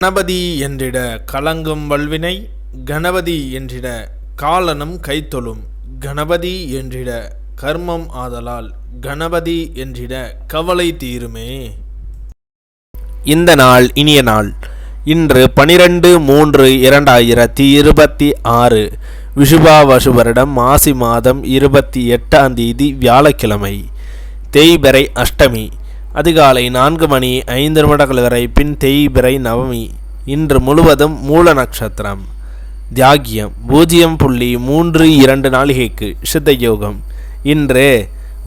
கணபதி என்றிட கலங்கும் வல்வினை, கணபதி என்றிட காலனும் கைத்தொழும், கணபதி என்றிட கர்மம் ஆதலால், கணபதி என்றிட கவலை தீருமே. இந்த நாள் இனிய நாள். இன்று 12/3/2026 விஷுபாவசு வருடம் மாசி மாதம் 28ஆம் தேதி வியாழக்கிழமை. தேய்பிறை அஷ்டமி. அதிகாலை 4:05 வரை, பின் தேய்பிறை நவமி. இன்று முழுவதும் மூல நட்சத்திரம். தியாகியம் 0.32 சித்த யோகம். இன்று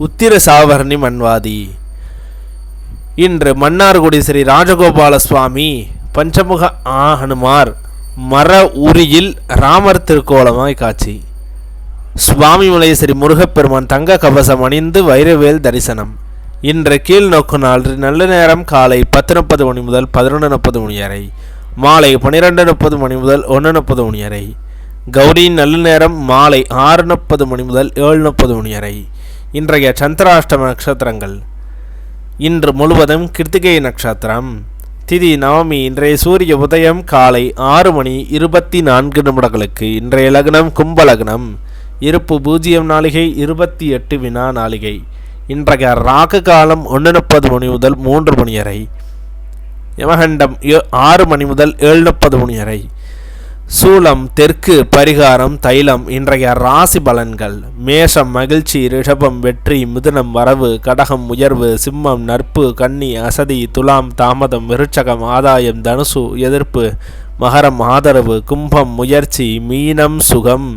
உத்திர சாவர்ணி மன்வாதி. இன்று மன்னார்குடி ஸ்ரீ ராஜகோபால சுவாமி பஞ்சமுக ஹனுமார் மர உரியில் ராமர் திருக்கோலமாய் காட்சி. சுவாமிமலை ஸ்ரீ முருகப்பெருமான் தங்க கவசம் அணிந்து வைரவேல் தரிசனம். இன்று கீழ் நோக்கு நாள். நல்ல நேரம் காலை 10:30 மணி முதல் 11:30 மணி வரை, மாலை 12:30 மணி முதல் 1:30 மணி வரை. கௌரியின் நல்ல நேரம் மாலை 6:30 மணி முதல் 7:30 மணி வரை. இன்றைய சந்திராஷ்டம நட்சத்திரங்கள். இன்று முழுவதும் கிருத்திகை நட்சத்திரம். திதி நவமி. இன்றைய சூரிய உதயம் காலை 6:24. இன்றைய லக்னம் கும்ப லக்னம். இருப்பு 0 நாளிகை 28 வினா நாளிகை. இன்றைய ராகு காலம் 1:30 மணி முதல் 3 மணி வரை. யமகண்டம் 6 மணி முதல் 7:30 மணி வரை. சூலம் தெற்கு. பரிகாரம் தைலம். இன்றைய ராசி பலன்கள். மேஷம் மகிழ்ச்சி, ரிஷபம் வெற்றி, மிதுனம் வரவு, கடகம் உயர்வு, சிம்மம் நட்பு, கன்னி அசதி, துலாம் தாமதம், விருச்சகம் ஆதாயம், தனுசு எதிர்ப்பு, மகரம் ஆதரவு, கும்பம் முயற்சி, மீனம் சுகம்.